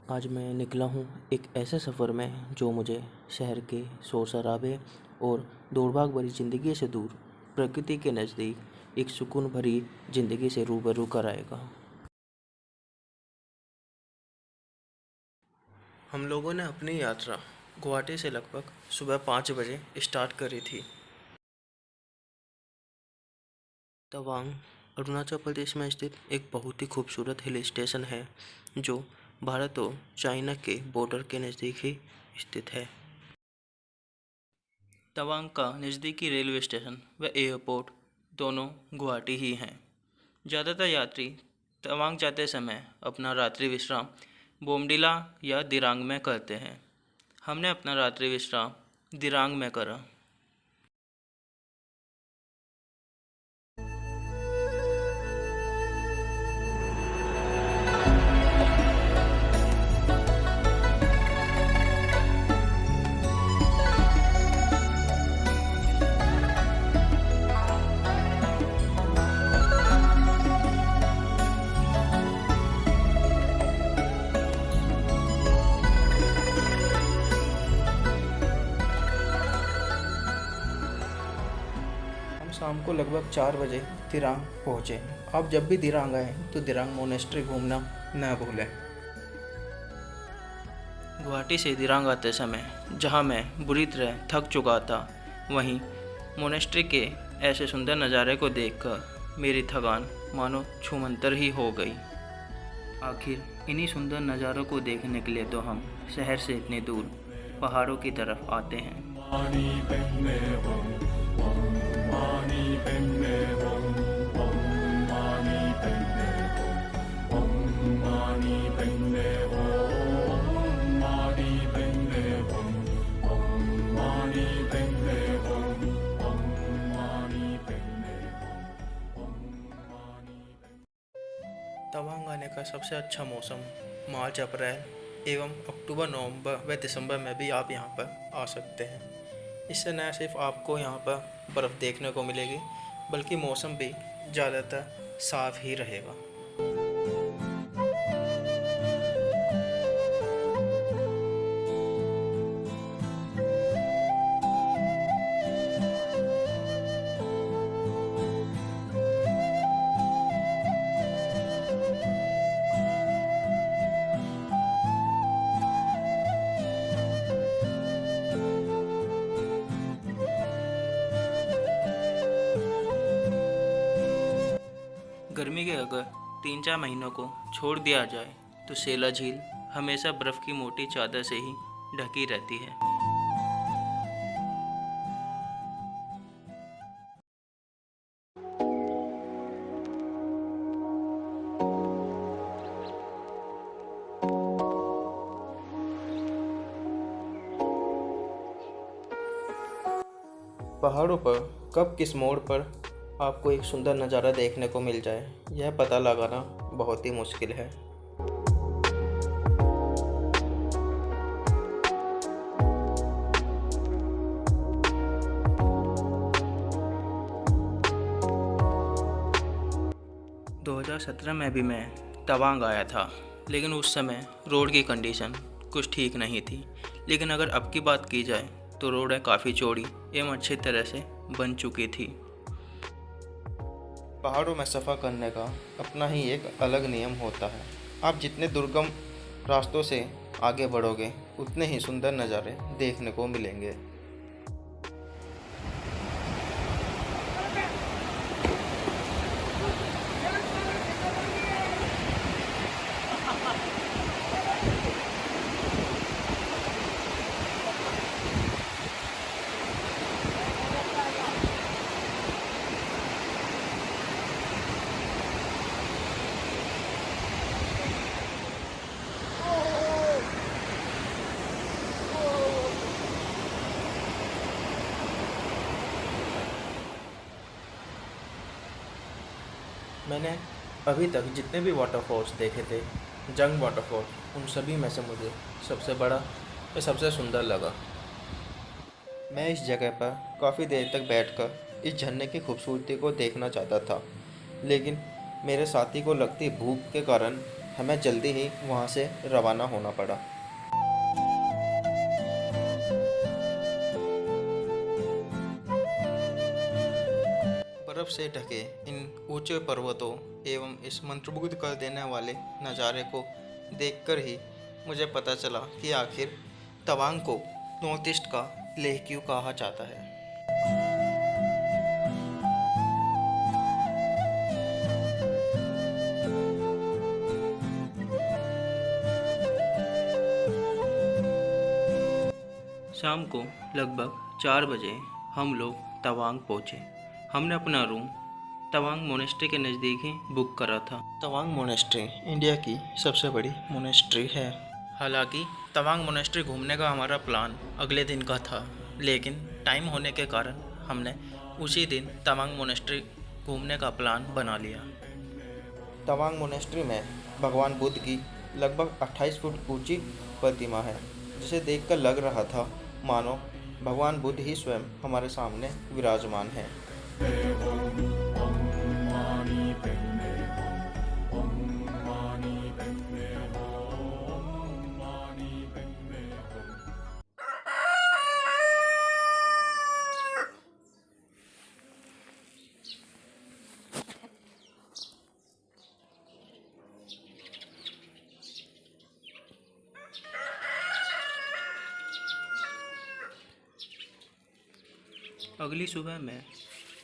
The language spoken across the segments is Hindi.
आज मैं निकला हूँ एक ऐसे सफ़र में जो मुझे शहर के शोर शराबे और दौड़-भाग भरी ज़िंदगी से दूर, प्रकृति के नज़दीक एक सुकून भरी ज़िंदगी से रूबरू कराएगा। हम लोगों ने अपनी यात्रा गुवाहाटी से लगभग सुबह 5 बजे स्टार्ट करी थी। तवांग अरुणाचल प्रदेश में स्थित एक बहुत ही खूबसूरत हिल स्टेशन है जो भारत और चाइना के बॉर्डर के नज़दीक ही स्थित है। तवांग का नज़दीकी रेलवे स्टेशन व एयरपोर्ट दोनों गुवाहाटी ही हैं। ज़्यादातर यात्री तवांग जाते समय अपना रात्रि विश्राम बोमडिला या दिरांग में करते हैं। हमने अपना रात्रि विश्राम दिरांग में करा। शाम को लगभग 4 बजे दिरांग पहुँचे। आप जब भी दिरांग आए तो दिरांग मोनेस्ट्री घूमना न भूलें। गुवाहाटी से दिरांग आते समय जहां मैं बुरी तरह थक चुका था, वहीं मोनेस्ट्री के ऐसे सुंदर नज़ारे को देखकर मेरी थकान मानो छूमंतर ही हो गई। आखिर इन्हीं सुंदर नज़ारों को देखने के लिए तो हम शहर से इतनी दूर पहाड़ों की तरफ आते हैं। तवांग आने का सबसे अच्छा मौसम मार्च अप्रैल एवं अक्टूबर नवंबर व दिसंबर में भी आप यहाँ पर आ सकते हैं। इससे न सिर्फ आपको यहाँ पर बर्फ़ देखने को मिलेगी बल्कि मौसम भी ज़्यादातर साफ़ ही रहेगा। गर्मी के अगर 3-4 महीनों को छोड़ दिया जाए तो सेला झील हमेशा बर्फ़ की मोटी चादर से ही ढकी रहती है। पहाड़ों पर कब किस मोड़ पर आपको एक सुंदर नज़ारा देखने को मिल जाए, यह पता लगाना बहुत ही मुश्किल है। दो 2017 में भी मैं तवांग आया था, लेकिन उस समय रोड की कंडीशन कुछ ठीक नहीं थी। लेकिन अगर अब की बात की जाए तो रोडें काफ़ी चौड़ी एवं अच्छी तरह से बन चुकी थी। पहाड़ों में सफ़र करने का अपना ही एक अलग नियम होता है। आप जितने दुर्गम रास्तों से आगे बढ़ोगे उतने ही सुंदर नज़ारे देखने को मिलेंगे। मैंने अभी तक जितने भी वाटरफॉल्स देखे थे, जंग वाटरफॉल उन सभी में से मुझे सबसे बड़ा या सबसे सुंदर लगा। मैं इस जगह पर काफ़ी देर तक बैठकर इस झरने की खूबसूरती को देखना चाहता था, लेकिन मेरे साथी को लगती भूख के कारण हमें जल्दी ही वहाँ से रवाना होना पड़ा। बर्फ़ से ढके इन ऊंचे पर्वतों एवं इस मंत्रमुग्ध कर देने वाले नज़ारे को देखकर ही मुझे पता चला कि आखिर तवांग को नॉर्थ ईस्ट का लेह क्यों कहा जाता है। शाम को लगभग 4 बजे हम लोग तवांग पहुँचे। हमने अपना रूम तवांग मोनेस्ट्री के नज़दीक ही बुक करा था। तवांग मोनेस्ट्री इंडिया की सबसे बड़ी मोनेस्ट्री है। हालांकि तवांग मोनेस्ट्री घूमने का हमारा प्लान अगले दिन का था, लेकिन टाइम होने के कारण हमने उसी दिन तवांग मोनेस्ट्री घूमने का प्लान बना लिया। तवांग मोनेस्ट्री में भगवान बुद्ध की लगभग 28 फुट ऊंची प्रतिमा है, जिसे देखकर लग रहा था मानो भगवान बुद्ध ही स्वयं हमारे सामने विराजमान है। अगली सुबह मैं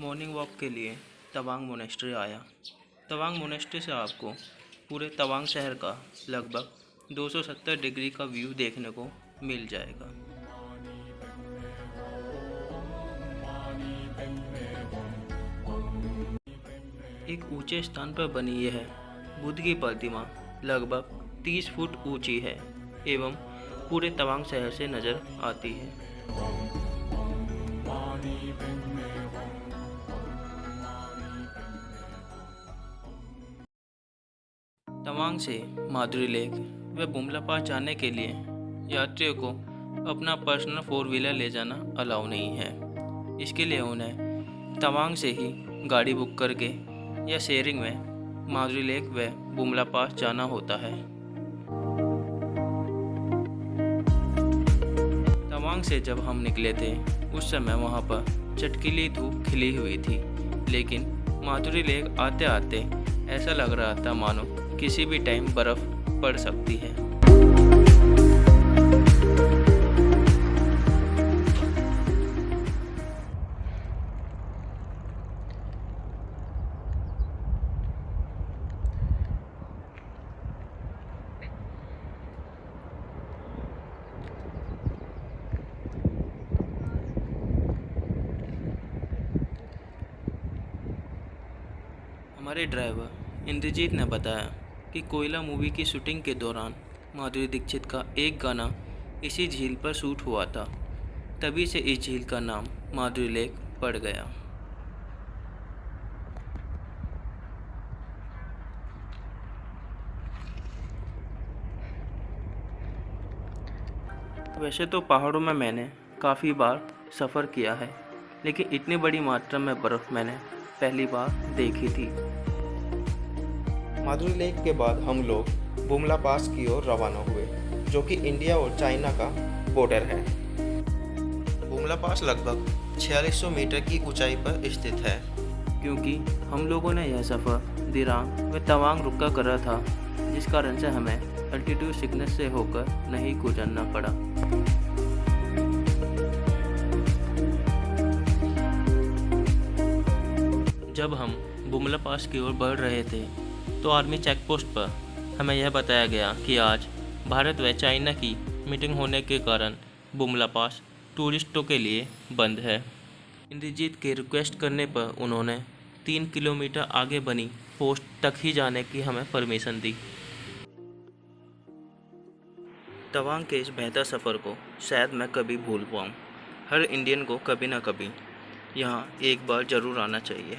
मॉर्निंग वॉक के लिए तवांग मोनेस्ट्री आया। तवांग मोनेस्ट्री से आपको पूरे तवांग शहर का लगभग 270 डिग्री का व्यू देखने को मिल जाएगा। एक ऊंचे स्थान पर बनी यह बुद्ध की प्रतिमा लगभग 30 फुट ऊंची है एवं पूरे तवांग शहर से नज़र आती है। तवांग से माधुरी लेक व बुमला पास जाने के लिए यात्रियों को अपना पर्सनल 4 व्हीलर ले जाना अलाउ नहीं है। इसके लिए उन्हें तवांग से ही गाड़ी बुक करके या शेयरिंग में माधुरी लेक व बुमला पास जाना होता है। तवांग से जब हम निकले थे उस समय वहाँ पर चटकीली धूप खिली हुई थी, लेकिन माधुरी लेक आते आते ऐसा लग रहा था मानो किसी भी टाइम बर्फ़ पड़ सकती है। हमारे ड्राइवर इंद्रजीत ने बताया कि कोयला मूवी की शूटिंग के दौरान माधुरी दीक्षित का एक गाना इसी झील पर शूट हुआ था, तभी से इस झील का नाम माधुरी लेक पड़ गया। वैसे तो पहाड़ों में मैंने काफ़ी बार सफ़र किया है, लेकिन इतनी बड़ी मात्रा में बर्फ़ मैंने पहली बार देखी थी। माधुरी लेक के बाद हम लोग बुमला पास की ओर रवाना हुए, जो कि इंडिया और चाइना का बॉर्डर है। बुमला पास लगभग 4600 मीटर की ऊंचाई पर स्थित है। क्योंकि हम लोगों ने यह सफ़र दिरांग व तवांग रुका करा था, जिस कारण से हमें अल्टीट्यूड सिकनेस से होकर नहीं गुजरना पड़ा। जब हम बुमला पास की ओर बढ़ रहे थे तो आर्मी चेक पोस्ट पर हमें यह बताया गया कि आज भारत व चाइना की मीटिंग होने के कारण बुमला पास टूरिस्टों के लिए बंद है। इंद्रजीत के रिक्वेस्ट करने पर उन्होंने 3 किलोमीटर आगे बनी पोस्ट तक ही जाने की हमें परमिशन दी। तवांग के इस बेहतर सफ़र को शायद मैं कभी भूल पाऊँ। हर इंडियन को कभी ना कभी यहाँ एक बार ज़रूर आना चाहिए।